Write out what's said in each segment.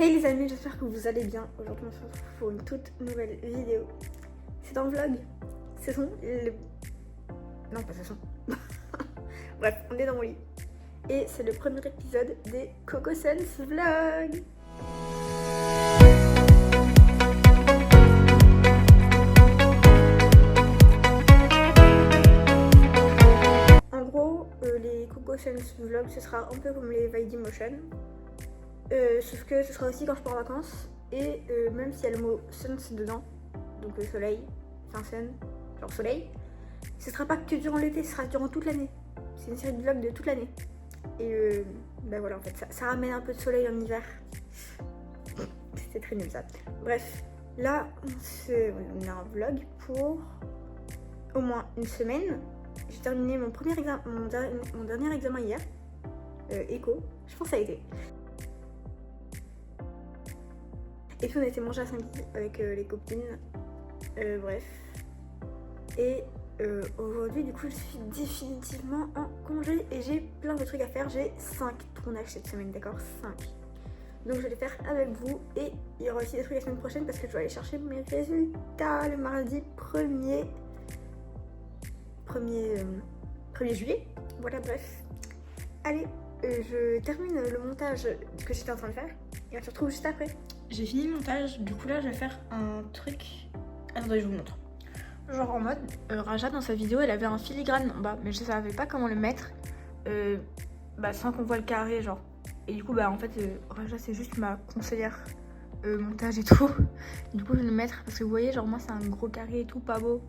Hey les amis, j'espère que vous allez bien. Aujourd'hui on se retrouve pour une toute nouvelle vidéo. C'est un vlog. Non, pas saison. Bref, on est dans mon lit. Et c'est le premier épisode des Coco Sense Vlog. En gros, les Coco Sense Vlog, ce sera un peu comme les Dailymotion. Sauf que ce sera aussi quand je pars en vacances. Et même s'il y a le mot sense dedans, donc le soleil, enfin sun, genre soleil, ce sera pas que durant l'été, ce sera durant toute l'année. C'est une série de vlogs de toute l'année. Et bah voilà, en fait, ça ramène un peu de soleil en hiver. C'était très nul ça. Bref, là, on a un vlog pour au moins une semaine. J'ai terminé mon dernier examen hier. Éco, je pense que ça a été. Et puis on a été manger à Saint-Guy avec les copines. Bref. Et aujourd'hui, du coup, je suis définitivement en congé et j'ai plein de trucs à faire. J'ai 5 tournages cette semaine, d'accord, 5. Donc je vais les faire avec vous. Et il y aura aussi des trucs la semaine prochaine parce que je dois aller chercher mes résultats le mardi 1er juillet. Voilà, bref. Allez, je termine le montage que j'étais en train de faire et on se retrouve juste après. J'ai fini le montage, du coup là je vais faire un truc. Attendez, je vous montre. Genre en mode, Raja dans sa vidéo elle avait un filigrane en bas, mais je savais pas comment le mettre sans qu'on voit le carré genre. Et du coup en fait Raja c'est juste ma conseillère montage et tout. Du coup je vais le mettre parce que vous voyez genre moi c'est un gros carré et tout, pas beau.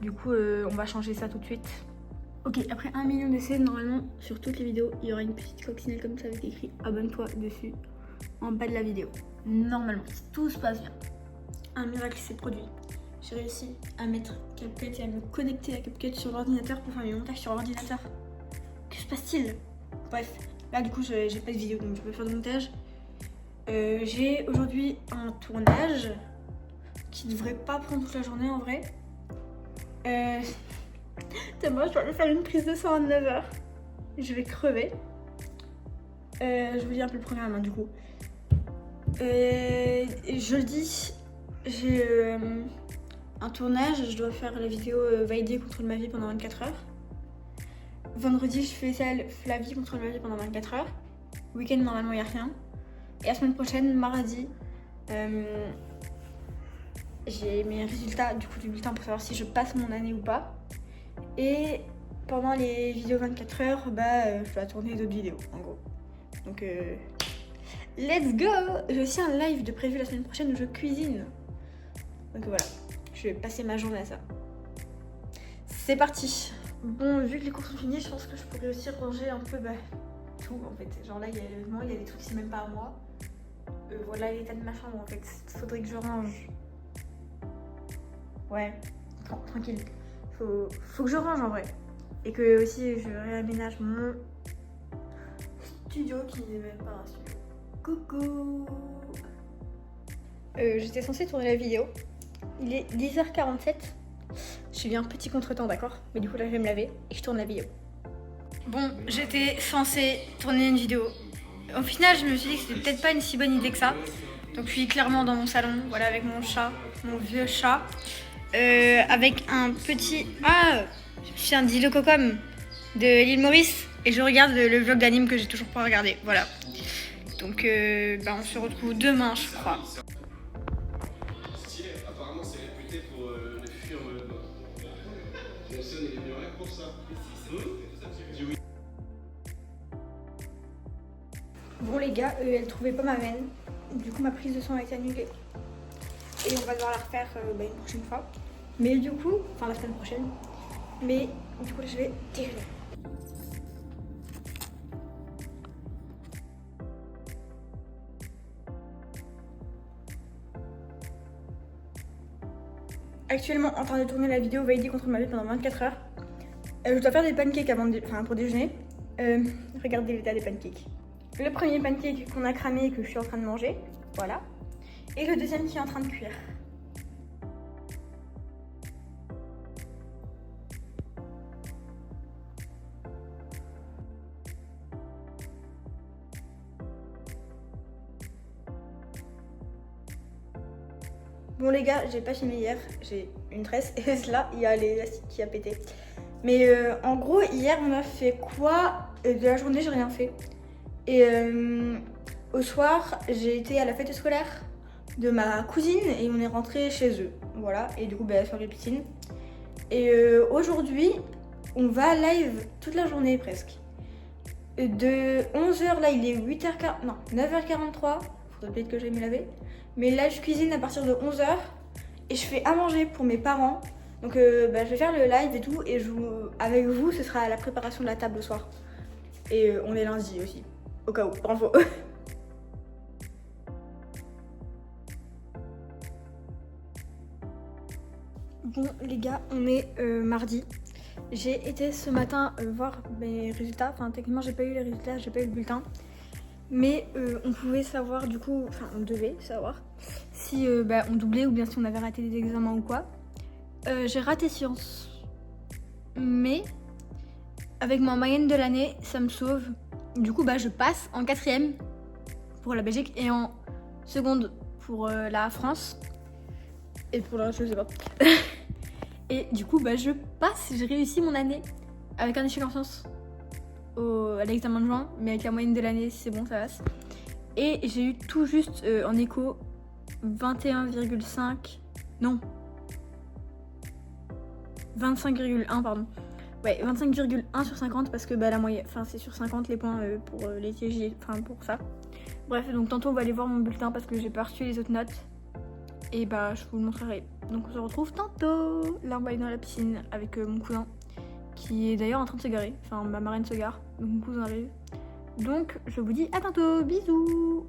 Du coup on va changer ça tout de suite. Ok, après 1 million d'essais, normalement sur toutes les vidéos il y aura une petite coccinelle comme ça avec écrit abonne-toi dessus en bas de la vidéo. Normalement, si tout se passe bien, un miracle s'est produit. J'ai réussi à mettre CapCut et à me connecter à CapCut sur l'ordinateur pour faire mes montages sur l'ordinateur. Que se passe-t-il? Bref, là du coup j'ai pas de vidéo donc je peux faire de montage. J'ai aujourd'hui un tournage qui devrait pas prendre toute la journée en vrai. Moi je dois aller faire une prise de sang à 9h. Je vais crever. Je vous dis un peu le programme hein, du coup. Jeudi, j'ai un tournage, je dois faire la vidéo Valider contrôle ma vie pendant 24 heures. Vendredi, je fais celle Flavie contrôle ma vie pendant 24 heures. Week-end, normalement, il n'y a rien. Et la semaine prochaine, mardi, j'ai mes résultats du coup du bulletin pour savoir si je passe mon année ou pas. Et pendant les vidéos 24 heures, je dois tourner d'autres vidéos en gros. Donc let's go! J'ai aussi un live de prévu la semaine prochaine où je cuisine. Donc voilà, je vais passer ma journée à ça. C'est parti! Bon, vu que les cours sont finis, je pense que je pourrais aussi ranger un peu tout en fait. Genre là, il y a les vêtements, il y a des trucs c'est même pas à moi. Voilà l'état de ma chambre en fait. Faudrait que je range. Ouais, tranquille. Faut que je range en vrai. Et que aussi je réaménage mon studio qui n'est même pas un studio. Coucou. J'étais censée tourner la vidéo. Il est 10h47. Je suis bien petit contretemps, d'accord? Mais du coup là je vais me laver et je tourne la vidéo. Bon, j'étais censée tourner une vidéo. Au final je me suis dit que c'était peut-être pas une si bonne idée que ça. Donc je suis clairement dans mon salon, voilà avec mon chat, mon vieux chat. Avec un petit... Ah, je suis un dilococom de l'île Maurice. Et je regarde le vlog d'anime que j'ai toujours pas regardé, voilà. Donc on se retrouve demain je crois. Apparemment c'est réputé pour les fuir Johnson il est venu rien pour ça. Bon les gars, elle trouvait pas ma veine. Du coup ma prise de sang a été annulée. Et on va devoir la refaire une prochaine fois. Mais du coup, enfin la semaine prochaine. Mais du coup là je vais déjeuner. Actuellement en train de tourner la vidéo Valider contre ma vie pendant 24 heures. Je dois faire des pancakes pour déjeuner. Regardez l'état des pancakes. Le premier pancake qu'on a cramé et que je suis en train de manger, voilà. Et le deuxième qui est en train de cuire. Bon les gars, j'ai pas filmé hier, j'ai une tresse et là il y a l'élastique qui a pété. Mais en gros hier on a fait quoi? De la journée j'ai rien fait. Et au soir j'ai été à la fête scolaire de ma cousine et on est rentré chez eux. Voilà, et du coup bah, soirée piscine. Et aujourd'hui on va live toute la journée presque. De 11h là il est 8h40, non 9h43, faudrait peut-être que j'aille me laver. Mais là je cuisine à partir de 11h et je fais à manger pour mes parents. Donc bah, je vais faire le live et tout et avec vous ce sera la préparation de la table le soir. Et on est lundi aussi, au cas où, bravo. Bon les gars, on est mardi. J'ai été ce matin voir mes résultats, enfin techniquement j'ai pas eu les résultats, j'ai pas eu le bulletin. Mais on pouvait savoir du coup, enfin on devait savoir si bah, on doublait ou bien si on avait raté des examens ou quoi. J'ai raté sciences, mais avec ma moyenne de l'année, ça me sauve. Du coup bah je passe en 4e pour la Belgique et en seconde pour la France. Et pour la je sais pas. Et du coup bah je passe, j'ai réussi mon année avec un échec en sciences à l'examen de juin, mais avec la moyenne de l'année c'est bon, ça passe. Et j'ai eu tout juste en éco 21,5, non 25,1 pardon. Ouais, 25,1 sur 50 parce que bah, la moyenne, enfin c'est sur 50 les points pour les TJ, enfin pour ça. Bref, donc tantôt on va aller voir mon bulletin parce que j'ai pas reçu les autres notes. Et bah je vous le montrerai. Donc on se retrouve tantôt. Là on va aller dans la piscine avec mon cousin qui est d'ailleurs en train de se garer. Enfin ma marraine se gare, donc mon cousin arrive. Donc je vous dis à tantôt, bisous.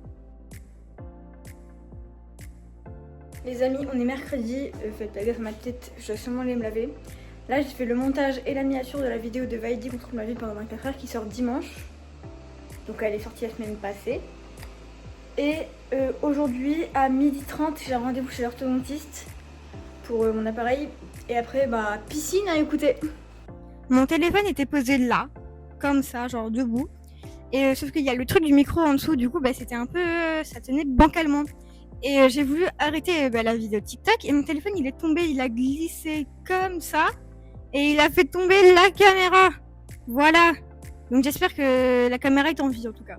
Les amis, on est mercredi, faites pas gaffe à ma tête, je dois sûrement aller me laver. Là j'ai fait le montage et la miniature de la vidéo de Vaidi contre ma vie pendant 24 heures qui sort dimanche. Donc elle est sortie la semaine passée. Et aujourd'hui à 12h30 j'ai un rendez-vous chez l'orthodontiste pour mon appareil. Et après bah piscine à écouter. Mon téléphone était posé là, comme ça, genre debout. Et sauf qu'il y a le truc du micro en dessous, du coup bah c'était un peu, ça tenait bancalement. Et j'ai voulu arrêter la vidéo TikTok et mon téléphone il est tombé, il a glissé comme ça et il a fait tomber la caméra. Voilà. Donc j'espère que la caméra est en vie en tout cas.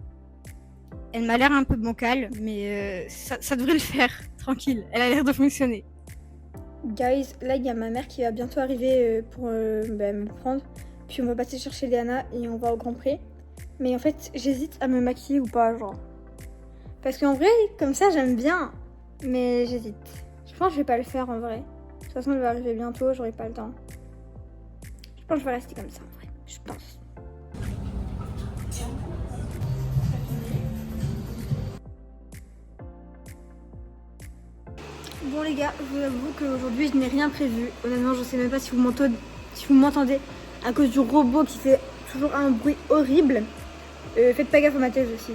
Elle m'a l'air un peu bancale, mais ça devrait le faire, tranquille. Elle a l'air de fonctionner. Guys, là il y a ma mère qui va bientôt arriver pour me prendre. Puis on va passer chercher Léana et on va au Grand Prix. Mais en fait j'hésite à me maquiller ou pas, genre. Parce qu'en vrai, comme ça j'aime bien. Mais j'hésite. Je pense que je vais pas le faire en vrai. De toute façon elle va arriver bientôt, j'aurai pas le temps. Je pense que je vais rester comme ça en vrai. Je pense. Bon les gars, je vous avoue qu'aujourd'hui je n'ai rien prévu. Honnêtement je sais même pas si vous m'entendez à cause du robot qui fait toujours un bruit horrible. Faites pas gaffe à ma tête aussi.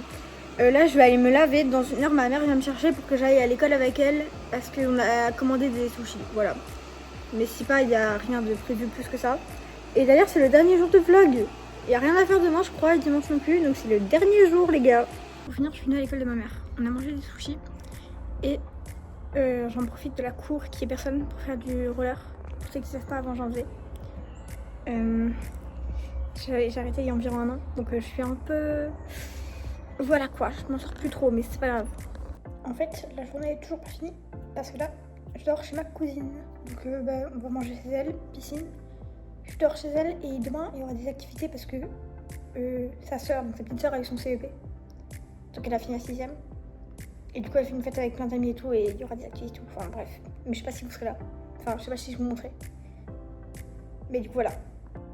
Là je vais aller me laver. Dans une heure ma mère vient me chercher pour que j'aille à l'école avec elle parce qu'on a commandé des sushis. Voilà. Mais si pas, il n'y a rien de prévu plus que ça. Et d'ailleurs c'est le dernier jour de vlog. Il n'y a rien à faire demain je crois et dimanche non plus. Donc c'est le dernier jour les gars. Pour finir je suis venue à l'école de ma mère. On a mangé des sushis. Et j'en profite de la cour qui est personne pour faire du roller. Pour ceux qui ne savent pas, avant j'en faisais. J'ai arrêté il y a environ un an. Donc je suis un peu... Voilà quoi, je m'en sors plus trop mais c'est pas grave. En fait la journée est toujours pas finie parce que là je dors chez ma cousine. Donc on va manger chez elle, piscine. Je dors chez elle et demain il y aura des activités parce que sa soeur, donc sa petite soeur a eu son CEP. Donc elle a fini la 6ème. Et du coup elle fait une fête avec plein d'amis et tout et il y aura des activités et tout. Enfin bref. Mais je sais pas si vous serez là. Enfin je sais pas si je vous montrerai. Mais du coup voilà.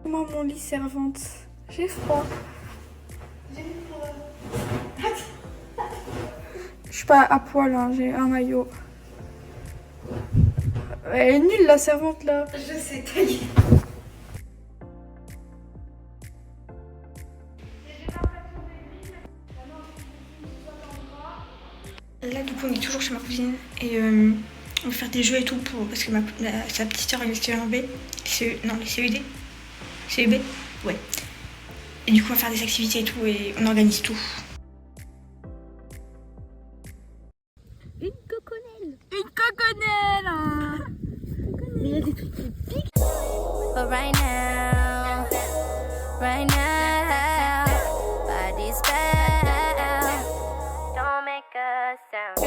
Moi mon lit servante. J'ai froid. Je suis pas à poil, hein, j'ai un maillot. Elle est nulle la servante là. Je sais, taillé. Là du coup on est toujours chez ma cousine et on va faire des jeux et tout parce que sa petite soeur elle est en B. Non les CED. CEB. Ouais. Et du coup on va faire des activités et tout et on organise tout. Une coconelle. Une coconelle hein. Mais il y a des trucs qui piquent. But right now, body spell, don't make a sound.